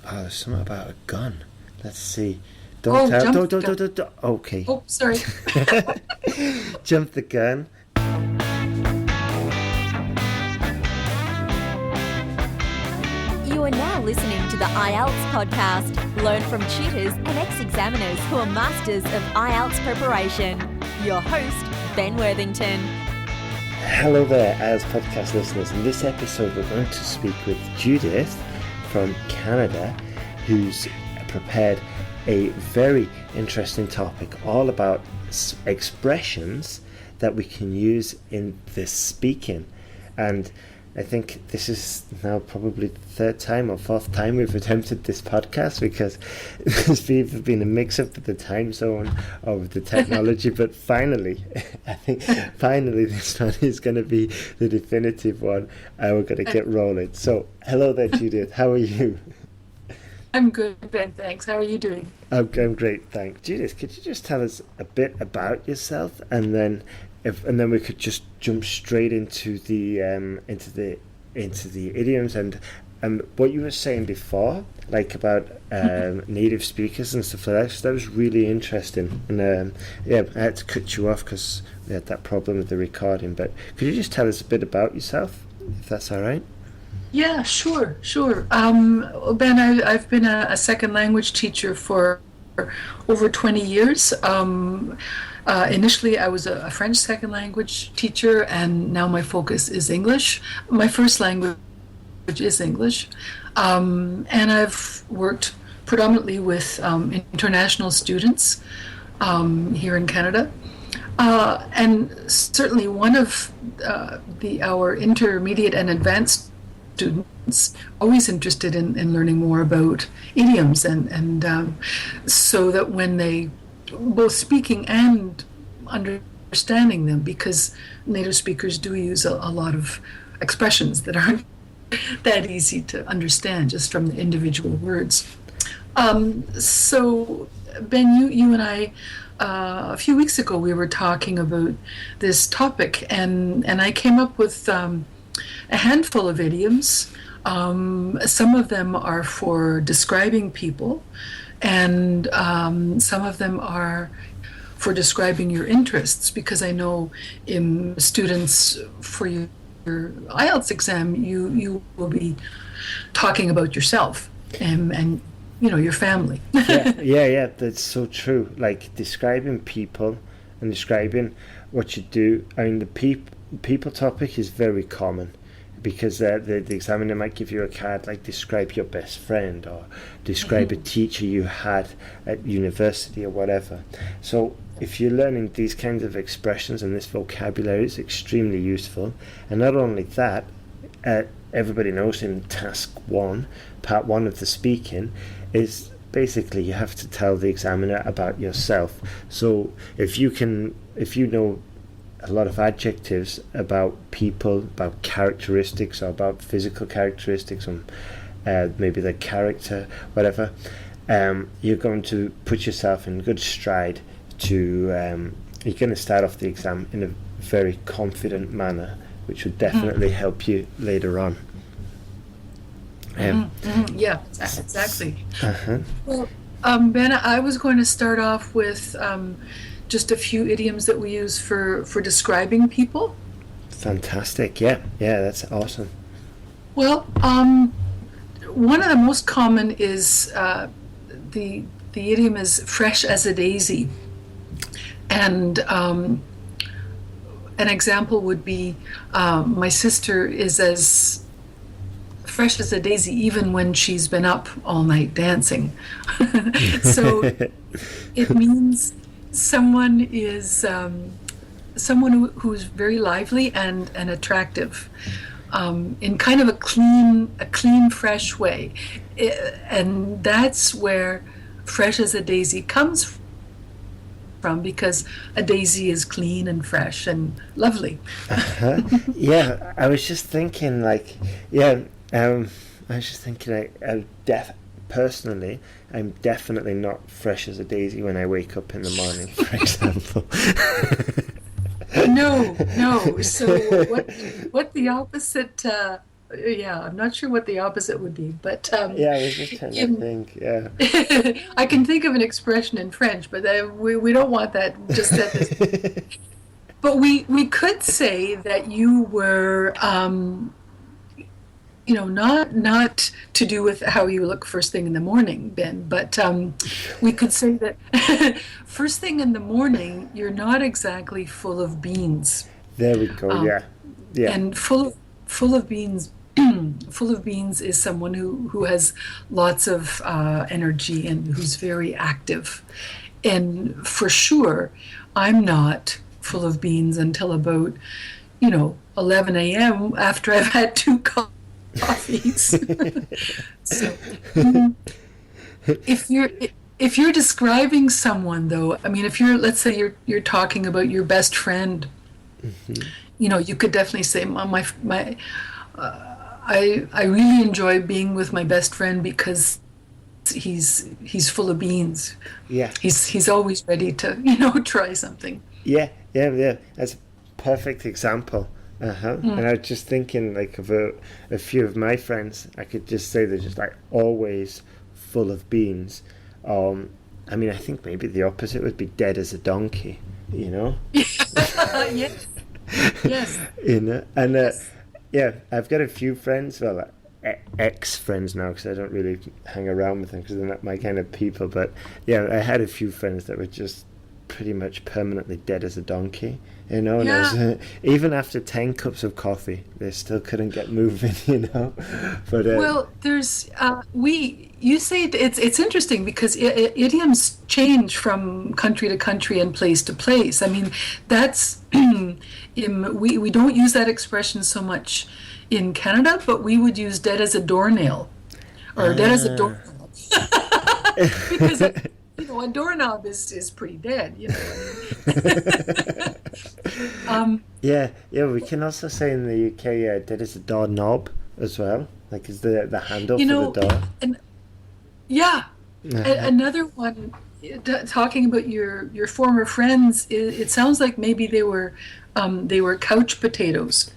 Oh, there's something about a gun. Let's see. Oh, Don't tell. jump the gun. Don't. Okay. Oh, sorry. Jump the gun. You are now listening to the IELTS podcast. Learn from tutors and ex-examiners who are masters of IELTS preparation. Your host, Ben Worthington. Hello there, IELTS podcast listeners. In this episode, we're going to speak with Judith from Canada, who's prepared a very interesting topic all about expressions that we can use in this speaking. And I think this is now probably the third time or fourth time we've attempted this podcast, because there's been a mix-up with the time zone or with the technology. But finally, I think this one is going to be the definitive one, and we're going to get rolling. So, hello there, Judith. How are you? I'm good, Ben. Thanks. How are you doing? I'm great, thanks. Judith, could you just tell us a bit about yourself, and then we could just jump straight into the idioms and what you were saying before, like about native speakers and stuff like that. So that was really interesting, and I had to cut you off because we had that problem with the recording. But could you just tell us a bit about yourself, if that's all right? Yeah, sure. Ben, I've been a second language teacher for over 20 years. Initially, I was a French second language teacher, and now my focus is English. My first language is English, and I've worked predominantly with international students here in Canada. And certainly one of our intermediate and advanced students always interested in learning more about idioms, and so that when they both speaking and understanding them, because native speakers do use a lot of expressions that aren't that easy to understand just from the individual words. So Ben, you and I a few weeks ago we were talking about this topic, and I came up with a handful of idioms. Some of them are for describing people, and some of them are for describing your interests, because I know in students for your IELTS exam you will be talking about yourself and your family. yeah, that's so true. Like describing people and describing what you do. I mean, the people topic is very common, because the examiner might give you a card like describe your best friend, or describe a teacher you had at university, or whatever. So if you're learning these kinds of expressions and this vocabulary, it's extremely useful. And not only that, everybody knows in task 1, part 1 of the speaking, is basically you have to tell the examiner about yourself. So if you know a lot of adjectives about people, about characteristics, or about physical characteristics, and maybe their character, whatever, you're going to put yourself in good stride to you're going to start off the exam in a very confident manner, which would definitely help you later on. Yeah, exactly. Uh-huh. Well, Ben, I was going to start off with just a few idioms that we use for describing people. Fantastic. Yeah, that's awesome. Well, one of the most common is the idiom is fresh as a daisy. And an example would be, my sister is as fresh as a daisy even when she's been up all night dancing. So it means someone is someone who's very lively and attractive, in kind of a clean, fresh way. And that's where fresh as a daisy comes from, because a daisy is clean and fresh and lovely. Yeah, I was just thinking, personally, I'm definitely not fresh as a daisy when I wake up in the morning, for example. No. So what the opposite Yeah, I'm not sure what the opposite would be, but Yeah, I was just trying to think. Yeah. I can think of an expression in French, but we don't want that just at this. But we could say that you were, not to do with how you look first thing in the morning, Ben, but we could say that first thing in the morning, you're not exactly full of beans. There we go. Yeah. Yeah. And full of beans full of beans is someone who has lots of energy and who's very active. And for sure, I'm not full of beans until about 11 a.m. after I've had two coffees. So if you're describing someone, though, I mean, if let's say you're talking about your best friend, you could definitely say I really enjoy being with my best friend because he's full of beans. Yeah. He's always ready to try something. Yeah. That's a perfect example. And I was just thinking like of a few of my friends. I could just say they're just like always full of beans. I mean, I think maybe the opposite would be dead as a donkey. Yes. Yes. And yeah, I've got a few friends, well, ex-friends now, because I don't really hang around with them because they're not my kind of people. But yeah, I had a few friends that were just pretty much permanently dead as a donkey. And I was, even after 10 cups of coffee, they still couldn't get moving. But well, there's you say it's interesting because idioms change from country to country and place to place. I mean, that's we don't use that expression so much in Canada, but we would use dead as a doornail or dead as a doorknob because a doorknob is pretty dead. Yeah, we can also say in the UK dead as a doorknob as well, like is the handle for the door. And another one talking about your former friends. It sounds like maybe they were couch potatoes.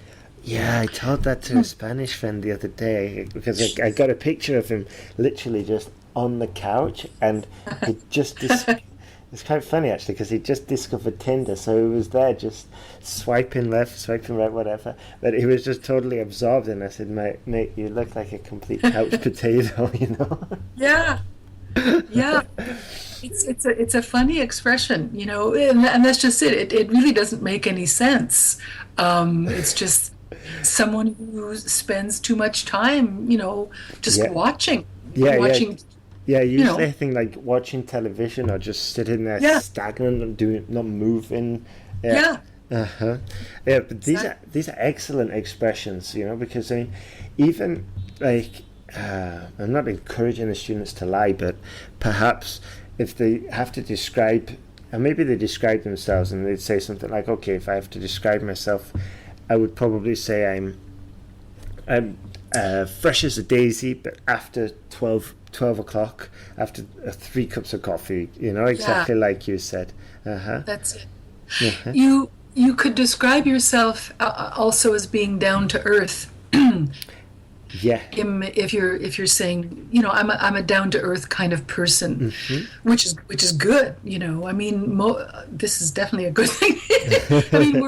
Yeah, I told that to a Spanish friend the other day because I got a picture of him literally just on the couch, and he just it's quite funny actually because he just discovered Tinder, so he was there just swiping left, swiping right, whatever, but he was just totally absorbed, and I said, mate, you look like a complete couch potato. Yeah it's a funny expression, and that's just it. It really doesn't make any sense. It's just someone who spends too much time just watching. Yeah, usually I think like watching television or just sitting there stagnant and not moving. Yeah, but these are excellent expressions, because I mean, even like I'm not encouraging the students to lie, but perhaps if they have to describe, and maybe they describe themselves and they'd say something like, okay, if I have to describe myself, I would probably say I'm fresh as a daisy, but after 12 o'clock, after 3 cups of coffee, exactly like you said. That's it. You could describe yourself also as being down to earth. Yeah. If you're saying, I'm a down to earth kind of person, which is good. I mean, this is definitely a good thing. I mean,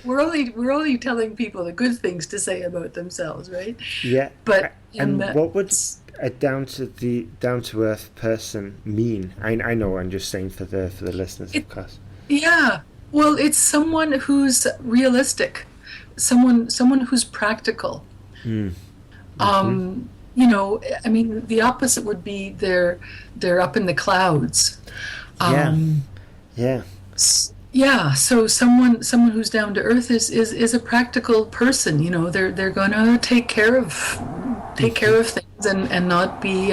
we're only telling people the good things to say about themselves, right? Yeah. But what would a down to earth person mean? I know. I'm just saying for the listeners, of course. Yeah. Well, it's someone who's realistic, someone who's practical. I mean, the opposite would be they're up in the clouds. Yeah. So someone who's down to earth is a practical person. They're going to take care of things and not be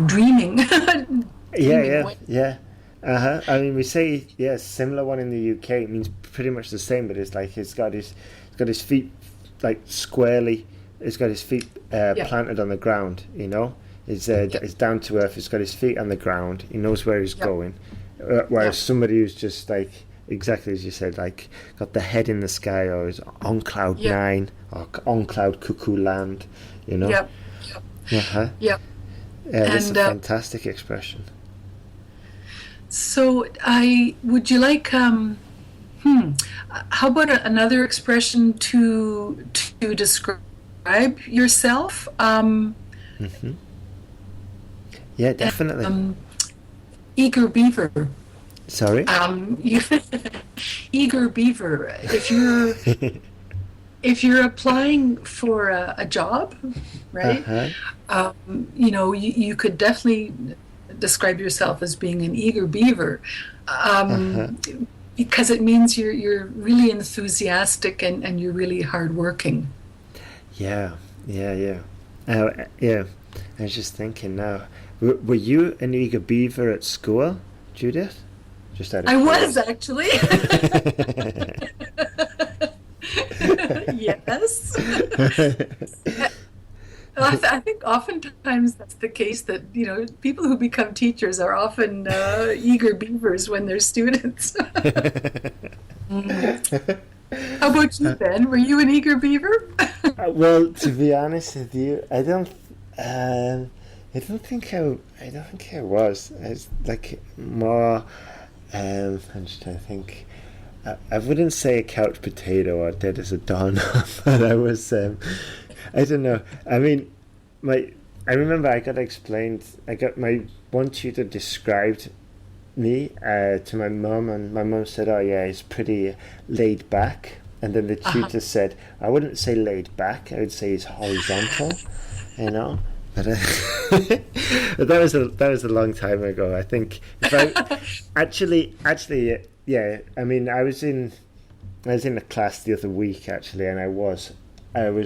dreaming. Yeah. I mean, we say similar one in the UK. It means pretty much the same, but it's like he's got his feet like squarely. He's got his feet planted on the ground. He's down to earth. He's got his feet on the ground. He knows where he's going. Whereas somebody who's just like exactly as you said, like got the head in the sky, or is on cloud Yep. nine, or on cloud cuckoo land, you know. Yep. Uh-huh. Yep. Yeah, that's a And fantastic expression. so I would you like how about another expression to describe yourself? Yeah, definitely. Eager beaver. Sorry. You, eager beaver. If you're applying for a job, right? Uh-huh. You could definitely describe yourself as being an eager beaver, because it means you're really enthusiastic and you're really hardworking. Yeah. Yeah. Yeah. I was just thinking now. Were you an eager beaver at school, Judith? Just out of I was curiosity. actually. Yes. I think oftentimes that's the case, that people who become teachers are often eager beavers when they're students. How about you, Ben? Were you an eager beaver? Well, to be honest with you, I don't think I was. I was like more. I'm just trying to think. I wouldn't say a couch potato or dead as a doornail, but I was. I don't know. I mean, I remember I got explained. I got my one tutor described me to my mum, and my mum said, "Oh yeah, he's pretty laid back." And then the tutor said, "I wouldn't say laid back. I would say he's horizontal." You know. But that was a long time ago. I think if I actually, yeah. I mean, I was in a class the other week actually, and I was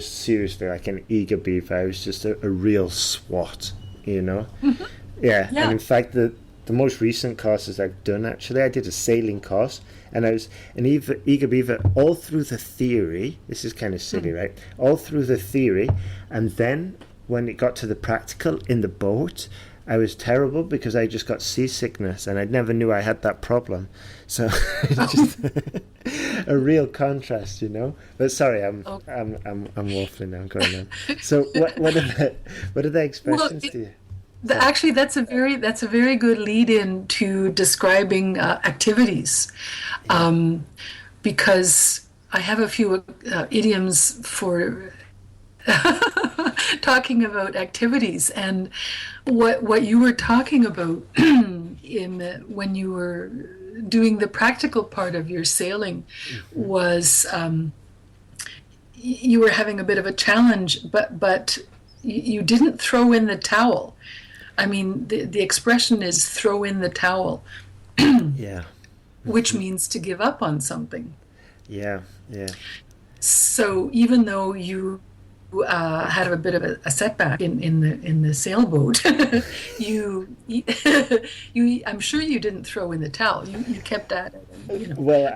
seriously like an eager beaver. I was just a real swot, you know. Mm-hmm. Yeah. Yeah. And in fact, the most recent courses I've done actually, I did a sailing course, and I was an eager beaver all through the theory. This is kind of silly, right? All through the theory, and then when it got to the practical in the boat, I was terrible because I just got seasickness, and I never knew I had that problem. So it's just a real contrast, you know. But sorry, I'm waffling now. Going on. So what are the expressions to you? Actually, that's a very good lead-in to describing activities, because I have a few idioms for talking about activities, and what you were talking about when you were doing the practical part of your sailing was you were having a bit of a challenge, but you didn't throw in the towel. I mean, the expression is throw in the towel. Yeah. Which means to give up on something. Yeah. So even though you had a bit of a setback in the sailboat, I'm sure you didn't throw in the towel. You kept at it. Well,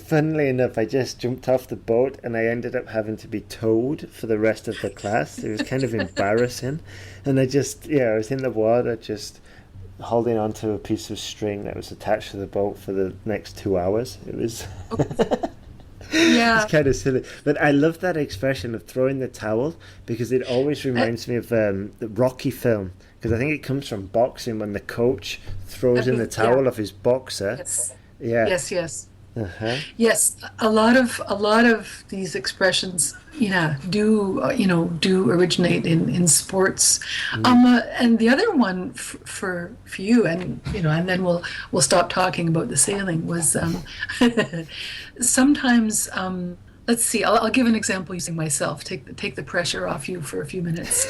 funnily enough, I just jumped off the boat and I ended up having to be towed for the rest of the class. It was kind of embarrassing, and I was in the water just holding onto a piece of string that was attached to the boat for the next 2 hours. It was. Yeah. It's kind of silly, but I love that expression of throwing the towel because it always reminds me of the Rocky film, because I think it comes from boxing when the coach throws in the towel of his boxer. Yes. Yeah. Yes. Uh-huh. Yes, a lot of these expressions, do originate in sports. And the other one for you, and and then we'll stop talking about the sailing, was sometimes. Let's see. I'll give an example using myself. Take the pressure off you for a few minutes.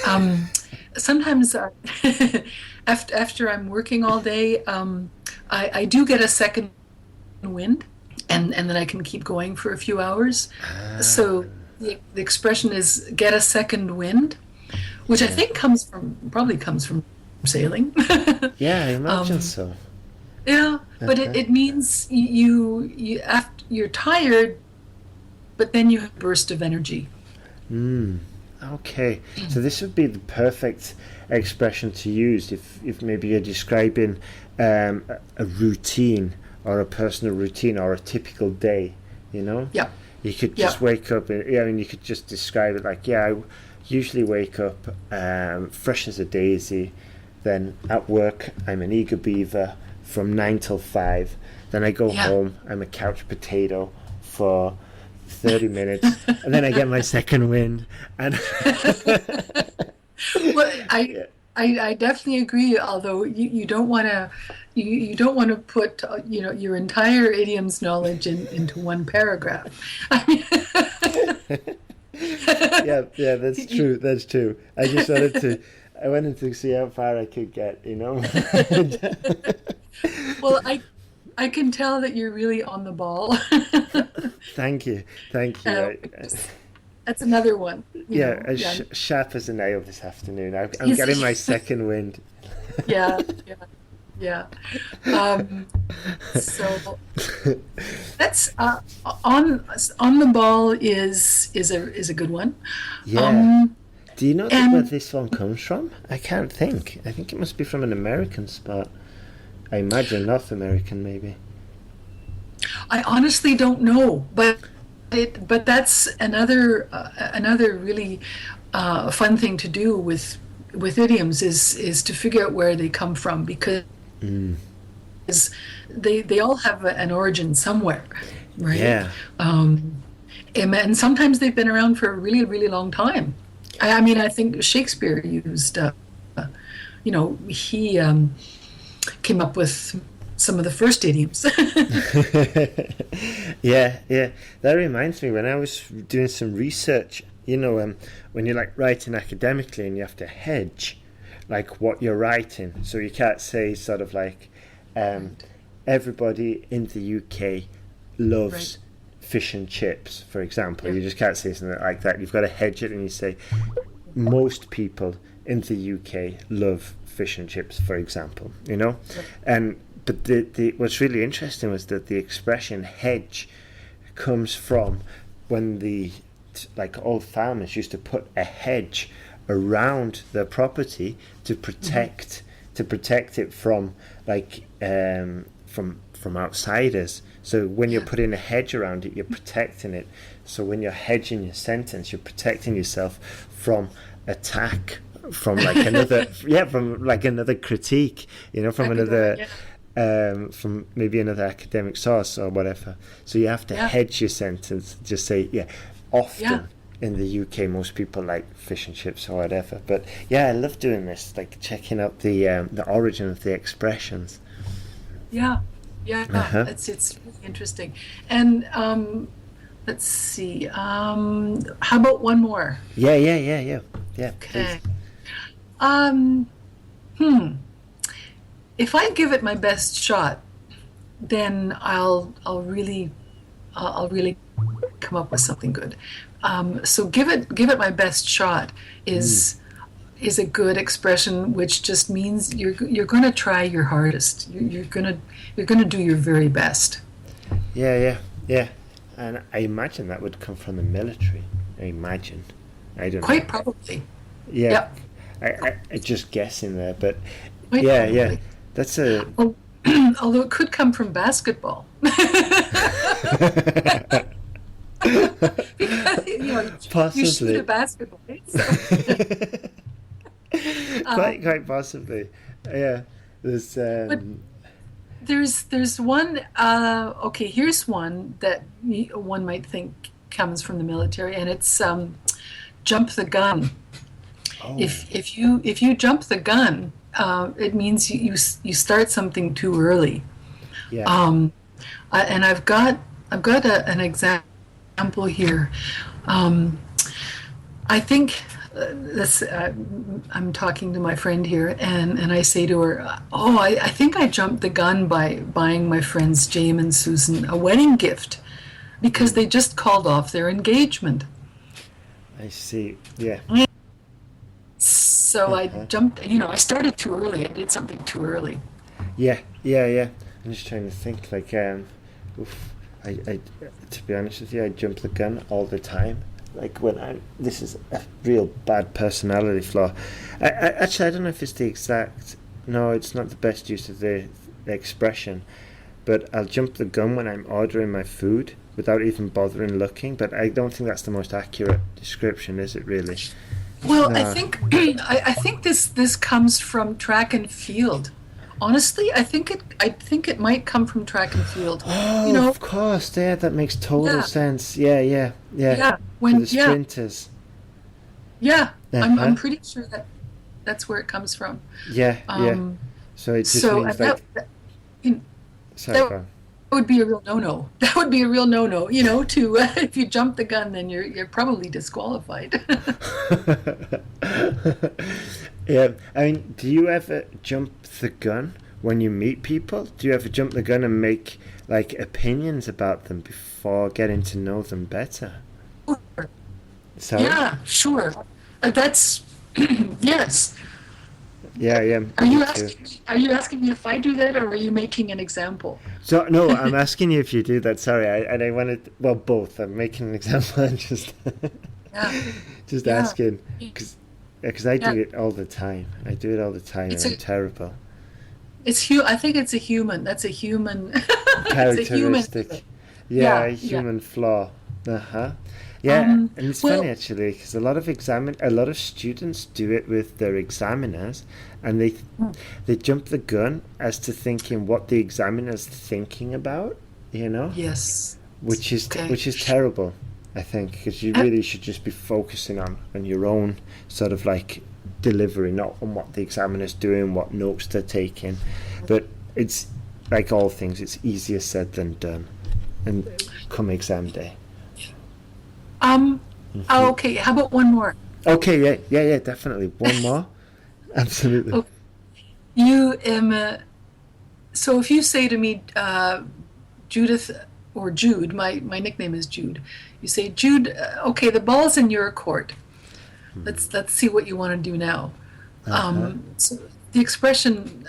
Sometimes after I'm working all day, I do get a second wind. And then I can keep going for a few hours. So the expression is get a second wind, which I think probably comes from sailing. Yeah, I imagine so. Yeah, but it means you're tired, but then you have a burst of energy. Okay, so this would be the perfect expression to use if maybe you're describing a routine or a personal routine or a typical day, you know? Yeah. You could just wake up, and, I mean, you could just describe it like, I usually wake up fresh as a daisy, then at work I'm an eager beaver from 9 till 5, then I go home, I'm a couch potato for 30 minutes, and then I get my second wind, and Well, I definitely agree. Although you don't want to put your entire idioms knowledge into one paragraph. I mean, yeah, that's true. That's true. I just I wanted to see how far I could get, you know. Well, I can tell that you're really on the ball. Thank you. That's another one. Sharp as a nail this afternoon. I'm getting my second wind. Yeah. So that's on the ball is a good one. Yeah. Do you know where this one comes from? I can't think. I think it must be from an American spot. I imagine North American, maybe. I honestly don't know, but that's another really fun thing to do with idioms is to figure out where they come from, because they all have an origin somewhere, right? Yeah. And sometimes they've been around for a really, really long time. I mean, I think Shakespeare used, he came up with some of the first idioms. Yeah. That reminds me, when I was doing some research, when you're like writing academically and you have to hedge like what you're writing, so you can't say sort of like everybody in the UK loves fish and chips, for example. You just can't say something like that. You've got to hedge it, and you say most people in the UK love fish and chips, for example, but the what's really interesting was that the expression hedge comes from when the old farmers used to put a hedge around their property to protect it from from outsiders. So when you're putting a hedge around it, you're protecting it. So when you're hedging your sentence, you're protecting yourself from attack, from another another critique, from another from maybe another academic source or whatever. So you have to hedge your sentence. Just say often. In the UK, most people like fish and chips or whatever. But I love doing this, like checking out the origin of the expressions. It's really interesting. And let's see, how about one more? Yeah. Okay. If I give it my best shot, then I'll really come up with something good. So give it my best shot is a good expression, which just means you're going to try your hardest. You're going to do your very best. Yeah. And I imagine that would come from the military. I don't know. Quite probably. Yeah. Yep. I just guessing there, but Quite probably. That's a. Although it could come from basketball. Because, possibly. You shoot a basketball, right? So. quite possibly. Yeah. There's one. Here's one that one might think comes from the military, and it's jump the gun. Oh. If you jump the gun, it means you start something too early. Yeah. And I've got an example here. I think I'm talking to my friend here, and I say to her, I think I jumped the gun by buying my friends James and Susan a wedding gift because they just called off their engagement. I see. Yeah. So I jumped. I started too early. I did something too early. Yeah. I'm just trying to think. I to be honest with you, I jump the gun all the time. This is a real bad personality flaw. I don't know if it's the exact. No, it's not the best use of the expression. but I'll jump the gun when I'm ordering my food without even bothering looking. But I don't think that's the most accurate description, is it really? Well, I No. think I think this comes from track and field. Honestly, I think it might come from track and field. Oh, You know, of course, yeah, that makes total yeah, sense. Yeah. yeah. For the Yeah, sprinters. yeah. I'm Uh-huh. pretty sure that that's where it comes from. Yeah. Um, So it just so and means like, you sorry, that go on. would be a real no-no. That would be a real no-no. To if you jump the gun, then you're probably disqualified. Yeah, I mean, do you ever jump the gun when you meet people? Do you ever jump the gun and make like opinions about them before getting to know them better? Sorry? Yeah, sure. That's yes. Yeah, Are you me too. asking me if I do that, or are you making an example? So no, I'm asking you if you do that. Sorry, I wanted, well, both. I'm making an example and just Yeah, just yeah, asking because I do yeah. it all the time. I do it all the time, and It's I'm a terrible. I think it's a human. That's a human. It's a human. Characteristic. Yeah, Yeah, a yeah. human flaw. Uh-huh. Yeah, and it's funny Well, actually because a lot of students do it with their examiners, and they jump the gun as to thinking what the examiner's thinking about, yes. Okay. which is terrible, I think, because you Uh, really should just be focusing on your own sort of like delivery, not on what the examiner's doing, what notes they're taking. But it's like all things, it's easier said than done. And come exam day. Oh, okay. How about one more? Okay, yeah, definitely. One more? Absolutely. Oh, you so if you say to me, Judith or Jude, my nickname is Jude. You say, Jude, okay, the ball's in your court. Let's see what you want to do now. Uh-huh. So the expression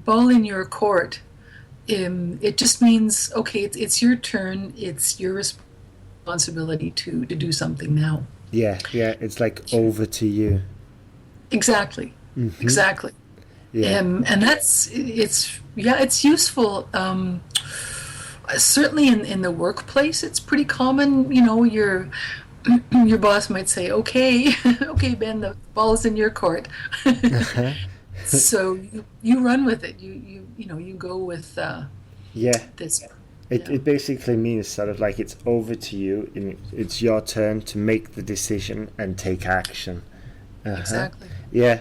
"ball in your court," it just means okay, it's your turn. It's your responsibility to do something now. Yeah, it's like over to you. Exactly, exactly. Yeah. And it's useful. Certainly in the workplace, it's pretty common. Your boss might say, "Okay, okay, Ben, the ball's in your court." Uh-huh. So you run with it. You go with Yeah. this. It, Yeah, it basically means sort of like it's over to you and it's your turn to make the decision and take action. Uh-huh. exactly. Yeah.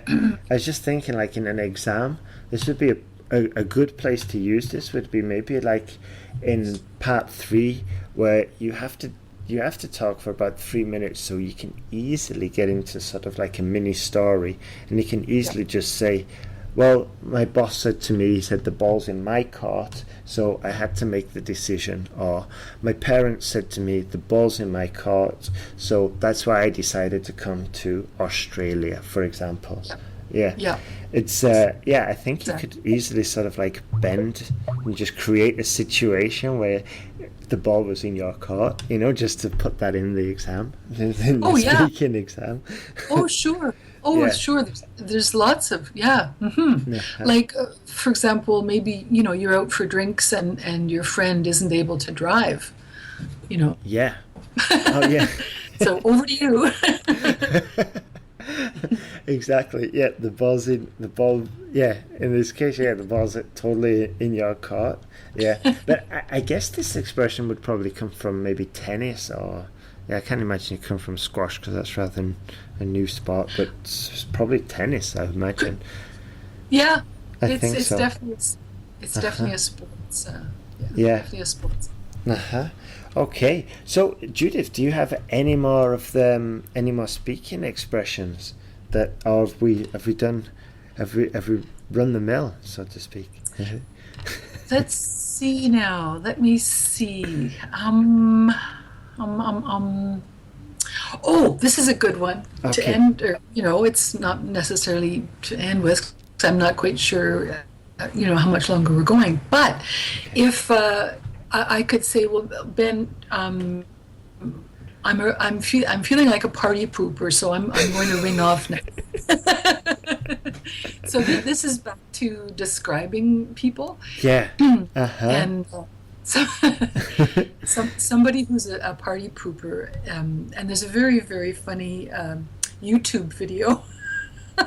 I was just thinking like in an exam, this would be a good place to use this would be maybe like in part 3 where you have to talk for about 3 minutes so you can easily get into sort of like a mini story and you can Yeah, easily just say, well, my boss said to me, he said the ball's in my court, so I had to make the decision. Or my parents said to me, the ball's in my court, so that's why I decided to come to Australia, for example. yeah, Yeah, yeah, it's I think you exactly. could easily sort of like bend and just create a situation where the ball was in your court, just to put that in the exam, in the Oh yeah. speaking exam. Oh sure. Oh Yeah. sure. There's lots of yeah. Uh-huh. Like for example, maybe you're out for drinks and your friend isn't able to drive. You know. Yeah. Oh yeah. So over to you. Exactly. Yeah, the ball. Yeah, in this case, yeah, the ball's totally in your court. Yeah, but I guess this expression would probably come from maybe tennis or yeah, I can't imagine it come from squash because that's rather than a new sport, but it's probably tennis, I imagine. Yeah. I It's think it's so. definitely it's Uh-huh. definitely a sports. Yeah, Yeah. definitely a sports. Uh-huh. Okay. So, Judith, do you have any more of them? Any more speaking expressions that, or have we done? Have we run the mill, so to speak? Let's see now. Let me see. Um, um, um. Oh, this is a good one to Okay. end. Or it's not necessarily to end with. 'Cause I'm not quite sure. How much longer we're going. But if I could say, well, Ben, I'm feeling like a party pooper, so I'm going to ring off now. So this is back to describing people. Yeah. Uh-huh. And so, somebody who's a party pooper, and there's a very, very funny YouTube video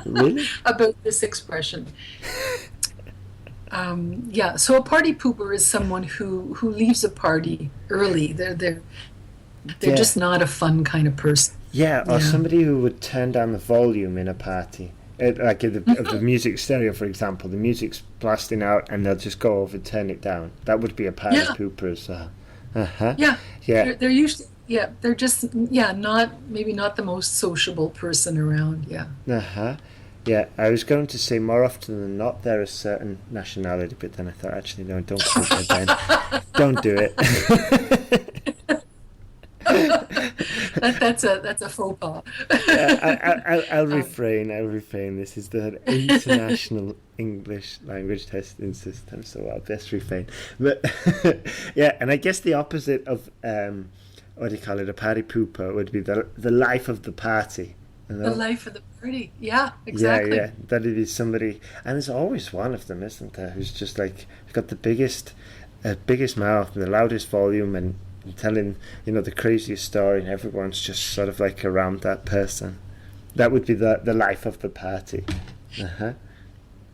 Really? about this expression. Yeah, so a party pooper is someone who leaves a party early. They're Yeah. just not a fun kind of person. Yeah, or Yeah. somebody who would turn down the volume in a party. Like of the music stereo, for example, the music's blasting out and they'll just go over and turn it down. That would be a party Yeah. pooper as well. Uh-huh. Yeah, Yeah. they're usually they're just not the most sociable person around. Yeah. Uh-huh. Yeah, I was going to say more often than not they're a certain nationality, but then I thought, actually, no, don't do it, Ben. Don't do it. That's a faux pas. I'll refrain. This is the international English language testing system, so I'll best refrain. But yeah, and I guess the opposite of what do you call it? A party pooper would be the life of the party. You know? The life of the party. Yeah, exactly. Yeah. That it is somebody, and there's always one of them, isn't there? Who's just like got the biggest mouth and the loudest volume and telling the craziest story, and everyone's just sort of like around that person. That would be the life of the party. Uh-huh.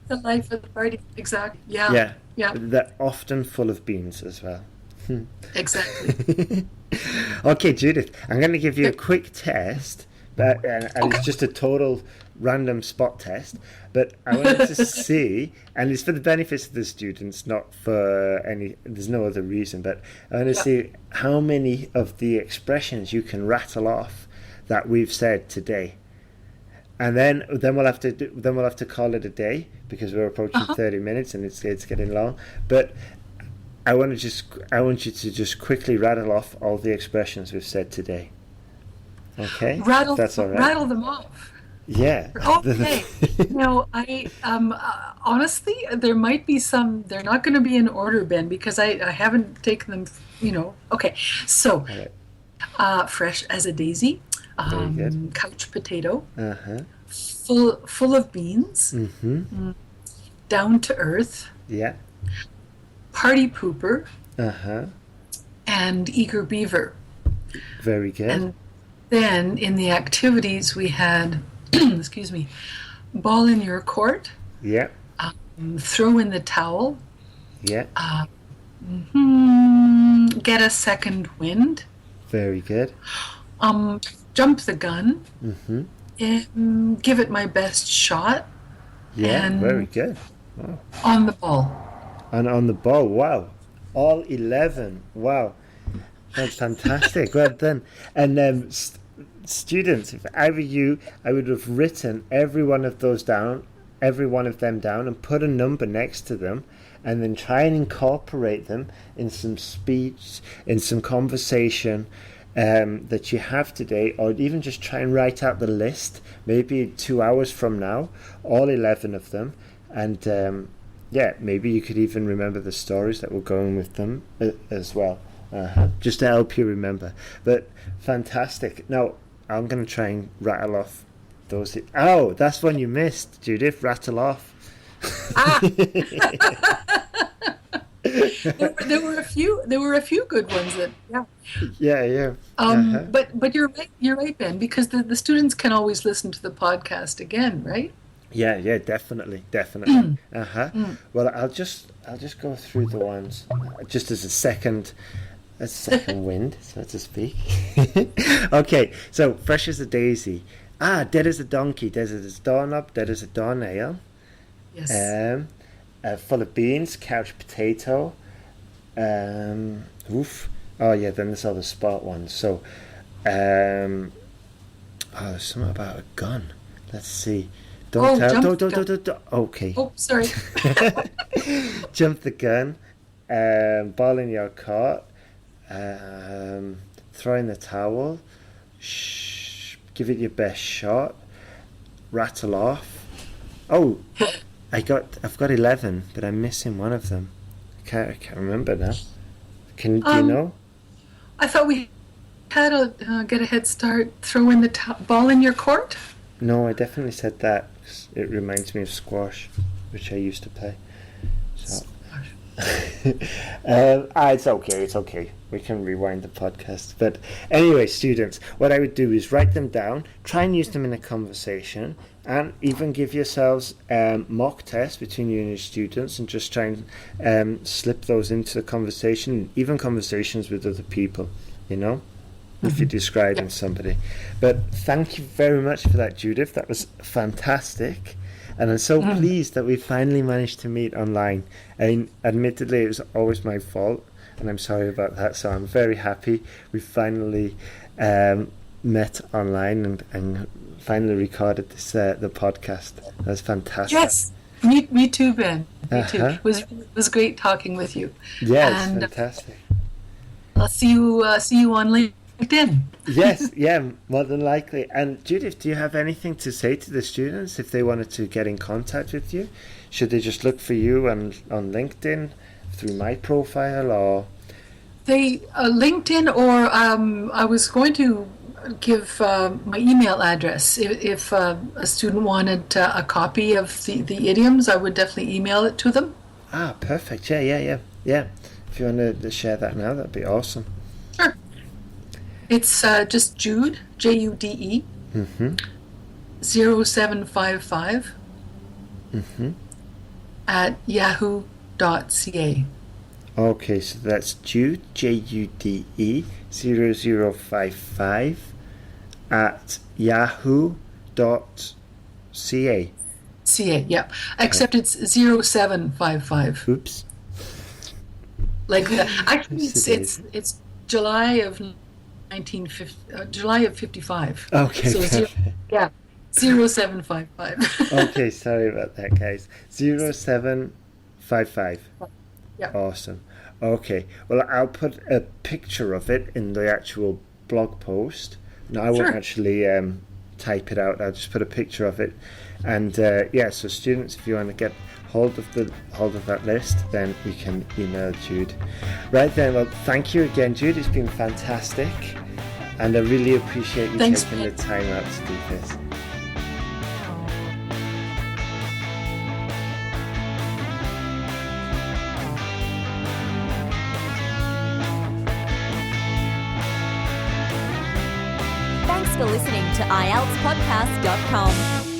The life of the party. Exactly. Yeah. They're often full of beans as well. Exactly. Okay, Judith, I'm going to give you a quick test, but and it's just a total random spot test, but I wanted to see, and it's for the benefits of the students, not for there's no other reason, but I want to see how many of the expressions you can rattle off that we've said today. And then we'll have to call it a day because we're approaching 30 minutes and it's getting long. But I want you to just quickly rattle off all the expressions we've said today. Okay? That's all right. Rattle them off. Yeah. Okay. Now, I honestly, there might be some. They're not going to be in order, Ben, because I haven't taken them. Okay. So, fresh as a daisy. Very good. Couch potato. Uh-huh. Full of beans. Mm-hmm. Down to earth. Yeah. Party pooper. Uh-huh. And eager beaver. Very good. And then in the activities we had, excuse me, ball in your court. Yeah. Throw in the towel. Yeah. Get a second wind. Very good. Jump the gun. Mm-hmm. And give it my best shot. Yeah, and very good. Wow. On the ball. And on the ball, wow. All 11. Wow. That's fantastic. Well done. And students, if I were you, I would have written every one of them down, and put a number next to them, and then try and incorporate them in some speech, in some conversation that you have today, or even just try and write out the list, maybe 2 hours from now, all 11 of them, and maybe you could even remember the stories that were going with them as well. Just to help you remember. But fantastic. Now, I'm going to try and rattle off those. Oh, that's one you missed, Judith. Rattle off. There were a few good ones that Yeah. But you're right, Ben, because the students can always listen to the podcast again, right? Yeah, definitely. Well, I'll just go through the ones just as a second wind, so to speak. Okay, so fresh as a daisy. Dead as a donkey, dead as a doorknob, dead as a doornail. Yes. Full of beans, couch potato. Oof. Oh yeah, then there's all the spot ones. So, there's something about a gun. Let's see. Don't tell. Okay. Oh, sorry. Jump the gun. Ball in your court. Throw in the towel. Give it your best shot. Rattle off. Oh, I've got 11, but I'm missing one of them. I can't remember now. Do you know? I thought we had get a head start. Throw in the ball in your court. No, I definitely said that 'cause it reminds me of squash, which I used to play. So. It's okay. We can rewind the podcast. But anyway, students, what I would do is write them down, try and use them in a conversation, and even give yourselves mock tests between you and your students, and just try and slip those into the conversation, even conversations with other people, you know, if you're describing somebody. But thank you very much for that, Judith. That was fantastic. And I'm so pleased that we finally managed to meet online. I mean, admittedly, it was always my fault, and I'm sorry about that. So I'm very happy we finally met online and finally recorded this the podcast. That's fantastic. Yes, me too, Ben. Me too. It was great talking with you. Yes, and fantastic. I'll see you on LinkedIn. Yes, yeah, more than likely. And Judith, do you have anything to say to the students if they wanted to get in contact with you? Should they just look for you on LinkedIn through my profile, or They LinkedIn, or I was going to give my email address. If a student wanted a copy of the idioms, I would definitely email it to them. Ah, perfect. Yeah. If you want to share that now, that'd be awesome. Sure. It's just Jude, Jude, 0755 at yahoo.ca. Okay, so that's Jude, Jude, 0055 at yahoo.ca. CA, yeah. Except it's 0755. Oops. Like actually, it's July of 1950, July of 55. Okay, so perfect. 0755. Okay, sorry about that, guys. 0755. Yeah. Awesome. Okay, well, I'll put a picture of it in the actual blog post. No, I won't actually type it out. I'll just put a picture of it. And so students, if you want to get hold of that list, then you can email Jude. Right then, well, thank you again, Jude. It's been fantastic, and I really appreciate you taking the time out to do this. Thanks for listening to IELTSPodcast.com.